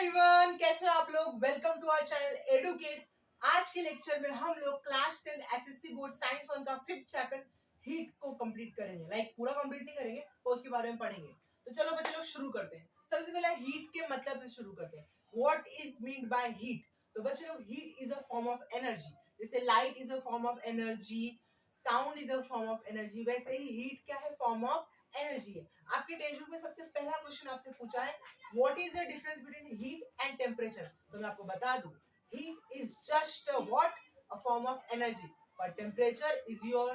Everyone, कैसे हो आप लोग। Welcome to our channel Educate. आज के लेक्चर में हम लोग क्लास 10 एसएससी बोर्ड साइंस 1 का 5th चैप्टर हीट को कंप्लीट करेंगे। पूरा कंप्लीट नहीं करेंगे, तो उसके बारे में पढ़ेंगे। तो चलो बच्चे लोग शुरू करते हैं। सबसे पहले हीट के मतलब से शुरू करते हैं। What is mean by heat? तो बच्चे लोग, heat is a form of energy. जैसे light is a form of energy, sound is a form of energy, वैसे ही हीट क्या है? फॉर्म ऑफ एनर्जी है। आपके टेक्स्ट बुक में सबसे पहला क्वेश्चन आपसे पूछा है what is the difference between heat and temperature. तो मैं आपको बता दूं, heat is just what a form of energy, but temperature is your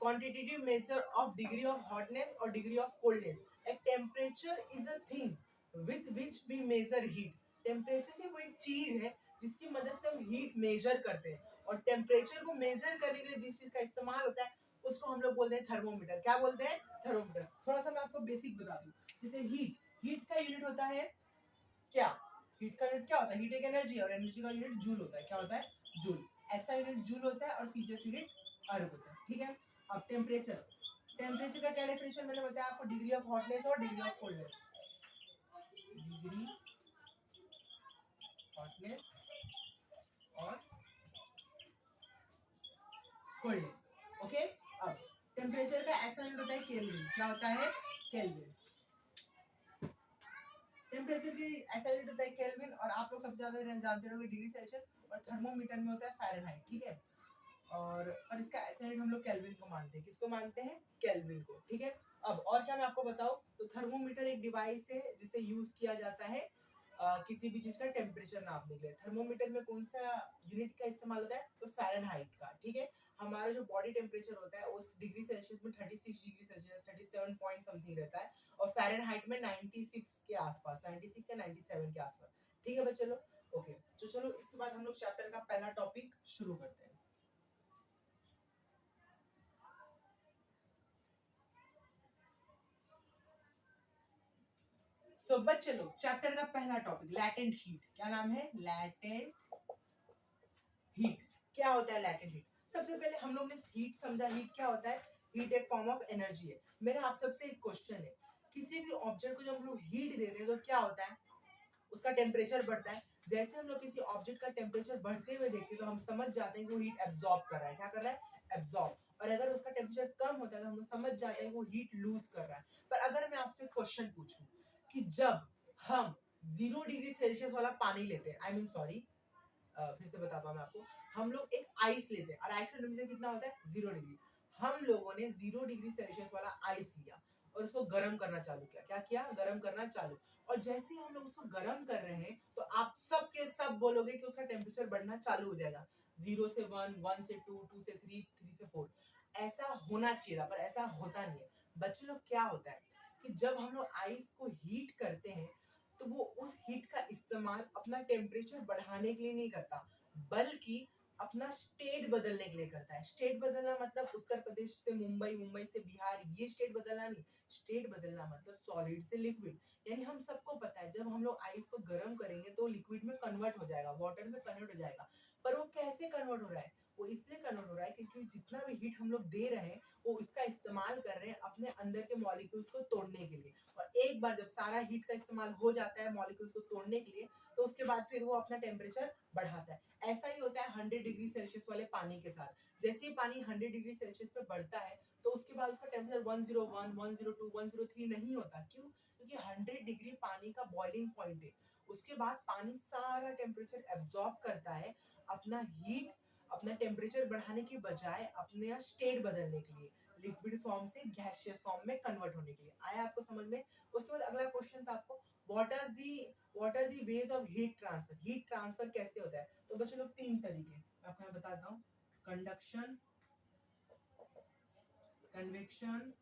quantitative measure of degree of hotness or degree of coldness. A temperature is a thing with which we measure heat. Temperature भी वो एक चीज है जिसकी मदद से हम heat major करते हैं, और टेम्परेचर को मेजर करने के लिए जिस चीज का इस्तेमाल होता है उसको हम लोग बोलते हैं थर्मोमीटर। क्या बोलते हैं? थर्मोमीटर। थोड़ा सा मैं आपको बेसिक बता दूं। जैसे हीट का यूनिट होता है क्या? हीट का यूनिट क्या होता है? हीट एक एनर्जी है, और एनर्जी का यूनिट जूल होता है। क्या होता है? जूल। ऐसा यूनिट जूल होता है, और सीजीएस यूनिट अर्ग होता है। ठीक है। अब टेम्परेचर का क्या डेफिनेशन मैंने बताया आपको? डिग्री ऑफ हॉटनेस और degree of coldness. Degree hotness और कोल्डनेस। ओके। अब टेम्परेचर का ऐसा यूनिट होता है केल्विन। क्या होता है? केल्विन। टेम्परेचर की ऐसा यूनिट होता है केल्विन, और आप लोग सबसे ज्यादा जानते होंगे डिग्री सेल्सियस, और थर्मोमीटर में होता है फ़ारेनहाइट। ठीक है। और इसका ऐसा यूनिट हम लोग केल्विन को मानते हैं। किसको मानते हैं? केल्विन को। ठीक है। अब और क्या मैं आपको बताऊं, तो थर्मोमीटर एक डिवाइस है जिसे यूज किया जाता है किसी भी चीज का टेम्परेचर नापने के लिए। थर्मोमीटर में कौन सा यूनिट का इस्तेमाल होता है? तो फ़ारेनहाइट का। ठीक है। हमारा जो बॉडी टेम्परेचर होता है उस डिग्री सेल्सियस में 36 डिग्री सेल्सियस 37 पॉइंट समथिंग रहता है, और फ़ारेनहाइट में 96 के आसपास, 96 या 97 के आसपास। ठीक है बच्चे लोग। ओके, तो चलो इसके बाद हम लोग चैप्टर का पहला टॉपिक शुरू करते हैं। सो बच्चे लोग, चैप्टर का पहला टॉपिक लैटेंट हीट। क्या नाम है? Latent heat. क्या होता है लैटेंट हीट? सबसे पहले हम लोग ने हीट समझा। हीट क्या होता है? हीट एक फॉर्म ऑफ एनर्जी है। मेरा आप सबसे एक क्वेश्चन है, किसी भी ऑब्जेक्ट को जब हम लोग हीट देते हैं तो क्या होता है? उसका टेम्परेचर बढ़ता है। जैसे हम लोग किसी ऑब्जेक्ट का टेम्परेचर बढ़ते हुए देखते हैं तो हम समझ जाते हैं कि वो हीट एब्जॉर्ब कर रहा है। क्या कर रहा है? एब्जॉर्ब। और अगर उसका टेम्परेचर कम होता है तो हम लोग समझ जाते हैं कि वो हीट लूज कर रहा है। पर अगर मैं आपसे क्वेश्चन पूछूं कि जब हम 0 डिग्री सेल्सियस वाला पानी लेते हैं, आई मीन सॉरी, फिर से बताता हूँ मैं आपको। हम लोग एक आइस लेते हैं, और आइस का टेम्परेचर कितना होता है? 0 डिग्री। हम लोगों ने 0 डिग्री सेल्सियस वाला आइस लिया और उसको गर्म करना चालू किया। क्या किया? गर्म करना चालू। और जैसे ही हम लोग उसको गर्म कर रहे हैं तो आप सब के सब बोलोगे कि उसका टेम्परेचर बढ़ना चालू हो जाएगा। 0 से 1, 1 से 2, 2 से 3, 3 से 4। ऐसा होना चाहिए था, पर ऐसा होता नहीं है। बच्चे लोग, क्या होता है कि जब हम लोग आइस को हीट करते हैं तो वो उस हीट का इस्तेमाल अपना टेम्परेचर बढ़ाने के लिए नहीं करता, बल्कि अपना स्टेट बदलने के लिए करता है। स्टेट बदलना मतलब उत्तर प्रदेश से मुंबई, मुंबई से बिहार, ये स्टेट बदलना नहीं। स्टेट बदलना मतलब सॉलिड से लिक्विड। यानी हम सबको पता है जब हम लोग आइस को गर्म करेंगे तो लिक्विड में कन्वर्ट हो जाएगा, वाटर में कन्वर्ट हो जाएगा। पर वो कैसे कन्वर्ट हो रहा है? वो इसलिए कन्वर्ट हो रहा है क्योंकि जितना भी हीट हम लोग दे रहे हैं वो इसका इस्तेमाल कर रहे हैं अपने अंदर के मॉलिक्यूल्स को तोड़ने के लिए। और एक बार जब सारा हीट का इस्तेमाल हो जाता है मॉलिक्यूल्स को तोड़ने के लिए, तो उसके बाद फिर वो अपना टेम्परेचर बढ़ाता है। ऐसा ही होता है 100 डिग्री सेल्सियस वाले पानी के साथ। जैसे ही पानी 100 डिग्री सेल्सियस पे बढ़ता है तो उसके बाद उसका टेम्परेचर 101, 102, 103 नहीं होता। क्यों? क्योंकि 100 डिग्री पानी का बॉइलिंग पॉइंट है। उसके बाद पानी सारा टेम्परेचर एब्जॉर्ब करता है, अपना हीट, अपना टेम्परेचर बढ़ाने की बजाय अपने स्टेट बदलने के लिए, लिक्विड फॉर्म से गैसियस फॉर्म में कन्वर्ट होने के लिए। आया आपको समझ में? उसके बाद अगला क्वेश्चन था आपको, what are the ways of heat transfer. Heat transfer कैसे होता है? तो बच्चों लोग, 3 तरीके आपको मैं बताता हूँ। कंडक्शन, कन्वेक्शन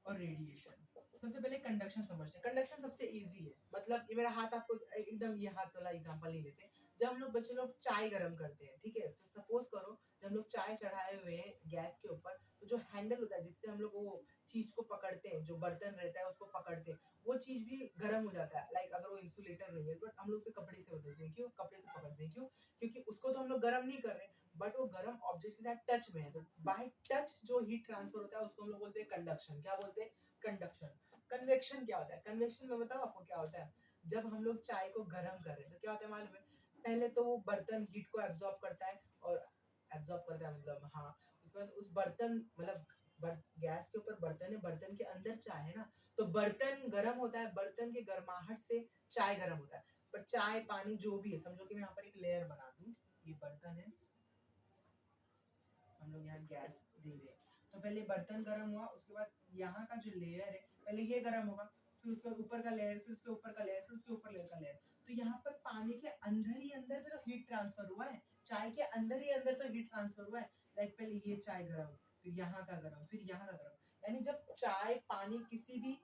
और रेडिएशन। सबसे पहले कंडक्शन समझते हैं। कंडक्शन सबसे इजी है। मतलब ये मेरा हाथ, आपको एकदम ये हाथ वाला एग्जांपल नहीं लेते। जब हम लोग बच्चे लोग चाय गरम करते हैं, ठीक है, तो सपोज करो जब हम लोग चाय चढ़ाए हुए हैं गैस के ऊपर, तो जो हैंडल होता है जिससे हम लोग वो चीज को पकड़ते हैं, जो बर्तन रहता है उसको पकड़ते हैं, वो चीज भी गर्म हो जाता है। लाइक अगर वो इंसुलेटर नहीं है, बट हम लोग उसे कपड़े से बदलते हैं। क्यों कपड़े से पकड़ते हैं? क्यों? क्योंकि उसको तो हम लोग गर्म नहीं कर रहे, बट वो गर्म ऑब्जेक्ट के साथ टच में है, तो बाय टच जो हीट ट्रांसफर होता है उसको हम लोग बोलते हैं कंडक्शन। क्या बोलते हैं? कंडक्शन। कन्वेक्शन क्या होता है? कन्वेक्शन में बताओ आपको क्या होता है? जब हम लोग चाय को गर्म कर रहे हैं तो क्या होता है मालूम है? पहले तो वो बर्तन हीट को एब्जॉर्ब करता है, और एब्जॉर्ब करता है मतलब हाँ, उसके बाद उस बर्तन मतलब गैस के ऊपर बर्तन है, बर्तन के अंदर चाय है ना, तो बर्तन गर्म होता है, बर्तन के गर्माहट से चाय गर्म होता है। पर चाय पानी जो भी है, समझो कि मैं यहाँ पर एक लेयर बना दूं, ये बर्तन है, हम लोग यहाँ गैस दे रहे हैं, तो पहले बर्तन गर्म हुआ, उसके बाद यहाँ का जो लेयर है पहले ये गर्म होगा, फिर उसके बाद ऊपर का लेयर, फिर उसके ऊपर का लेयर, फिर उसके ऊपर लेयर का लेयर, तो यहाँ पर पानी के अंदर ही अंदर पे तो हीट ट्रांसफर हुआ है, चाय के अंदर ही अंदर तो हीट ट्रांसफर हुआ है। लाइक पहले ये चाय गर्म, फिर यहाँ का गर्म, फिर यहाँ का गर्म, यानी जब चाय पानी किसी भी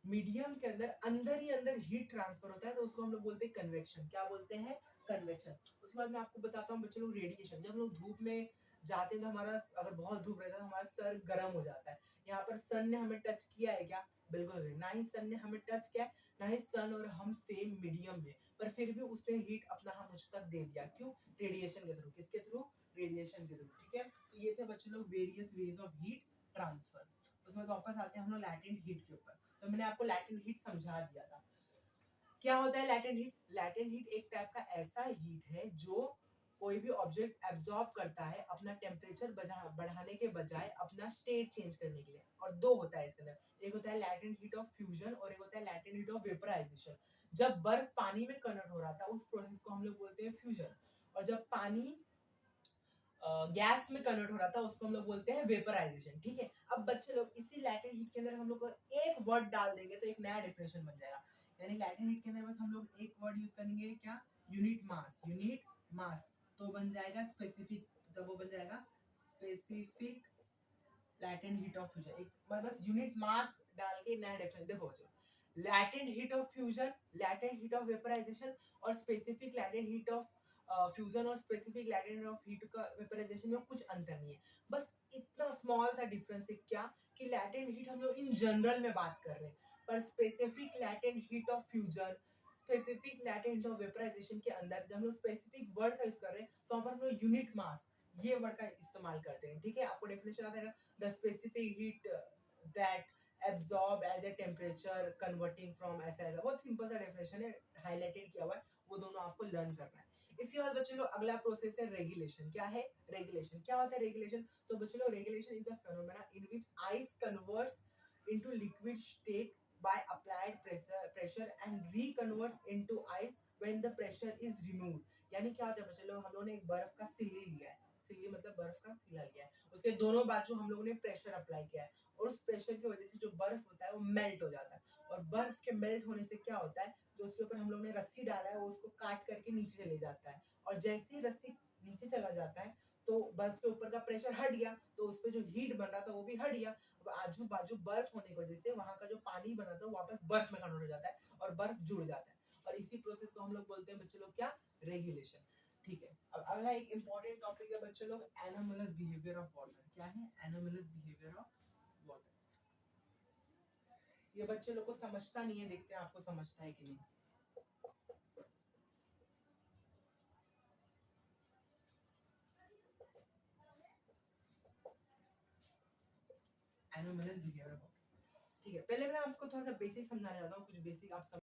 मीडियम के अंदर ही अंदर हीट ट्रांसफर होता है, तो उसको हम लोग बोलते हैं कन्वेक्शन। क्या बोलते हैं? कन्वेक्शन। उसके बाद मैं आपको बताता हूँ बच्चों लोग रेडिएशन। जब हम लोग धूप में जाते हैं तो हमारा, अगर बहुत धूप रहता है तो हमारा सर गर्म हो जाता है। यहाँ पर सन ने हमें टच किया है क्या? बिल्कुल भी ना ही सन ने हमें टच किया है, ना ही सन और हम सेम मीडियम में, पर फिर भी उसने हीट अपना हम मुझ तक दे दिया। क्यों? रेडिएशन के थ्रू। किसके थ्रू? रेडिएशन के थ्रू। ठीक है, तो ये थे बच्चों लोग various ways of heat transfer. उसमें वापस आते हैं हम लोग लैटेंट हीट के ऊपर। तो मैंने आपको लैटेंट हीट समझा दिया था। क्या होता है लैटेंट हीट? लैटेंट हीट एक टाइप का ऐसा हीट है जो कोई भी ऑब्जेक्ट एब्जॉर्ब करता है अपना टेम्परेचर बढ़ाने के बजाय अपना स्टेट चेंज करने के लिए। और दो होता है इसके अंदर, एक होता है लैटेंट हीट ऑफ फ्यूजन और एक होता है लैटेंट हीट ऑफ वेपराइजेशन। जब बर्फ पानी में कन्वर्ट हो रहा था उस प्रोसेस को हम लोग बोलते हैं फ्यूजन, और जब पानी गैस में कन्वर्ट हो रहा था उसको हम लोग बोलते हैं वेपराइजेशन। ठीक है, अब बच्चे लोग इसी लैटेंट हीट के अंदर हम लोग एक वर्ड डाल देंगे तो एक नया डेफिनेशन बन जाएगा। यानी लैटेंट हीट के अंदर बस हम लोग एक वर्ड यूज करेंगे, क्या? Unit mass. यूनिट मास तो बन जाएगा स्पेसिफिक, तो वो बन जाएगा specific latent heat of fusion. एक बस यूनिट मास डाल के नया डेफिनेशन देखो बच्चों, latent heat of fusion, latent heat of vaporization और specific latent heat of fusion और स्पेसिफिक लैटेंट ऑफ हीट का वेपराइजेशन में कुछ अंतर नहीं है। बस इतना स्मॉल सा डिफरेंस है, क्या? कि लैटेंट हीट हम लोग इन जनरल में बात कर रहे हैं, पर specific latent heat of fusion, specific latent heat of vaporization के अंदर जब हम लोग स्पेसिफिक वर्ड का यूज कर रहे हैं तो वहां पर हम लोग यूनिट मास ये वर्ड का इस्तेमाल करते हैं। ठीक है, आपको डेफिनेशन आता है, the specific heat that absorb at the temperature converting from ऐसा ऐसा, बहुत सिंपल सा डेफिनेशन है, हाईलाइटेड किया हुआ है, वो दोनों आपको लर्न करना है। इसके बाद बच्चों लोग अगला प्रोसेस है रेगुलेशन। क्या है रेगुलेशन? क्या होता है रेगुलेशन? तो बच्चों लोग regulation is a phenomena in which ice converts into liquid state by applied pressure and reconverts into ice when the pressure is removed। यानी क्या होता है बच्चों लोग, हम लोगों ने एक बर्फ का सिल्ली लिया है, सिल्ली मतलब बर्फ का सिला लिया है, उसके दोनों बाजू हम लोगों ने प्रेशर अप्लाई किया है, और उस प्रेशर की वजह से जो बर्फ होता है वो मेल्ट हो जाता है, और बर्फ के मेल्ट होने से क्या होता है, जो उसके ऊपर हम लोगों ने रस्सी डाला है वो उसको काट करके नीचे चले जाता है, और जैसे ही रस्सी नीचे चला जाता है तो बर्फ के ऊपर का प्रेशर हट गया, तो उस पर जो हीट बन रहा था वो भी हट गया। अब आजू बाजू बर्फ होने की वजह से वहां का जो पानी बना था वो वापस बर्फ में कन्वर्ट हो जाता है और बर्फ जुड़ जाता है, और इसी प्रोसेस को हम लोग बोलते हैं बच्चे लोग क्या? रेगुलेशन। ठीक है, अब अगला एक इंपॉर्टेंट टॉपिक है बच्चे लोग, एनोमलस बिहेवियर ऑफ वाटर। क्या है एनोमलस बिहेवियर ऑफ वाटर? ये बच्चे लोग को समझता नहीं है, देखते हैं आपको समझता है कि नहीं। Anomalous behaviour of water. ठीक है, पहले मैं आपको थोड़ा सा बेसिक समझाने जाता हूँ, कुछ बेसिक आप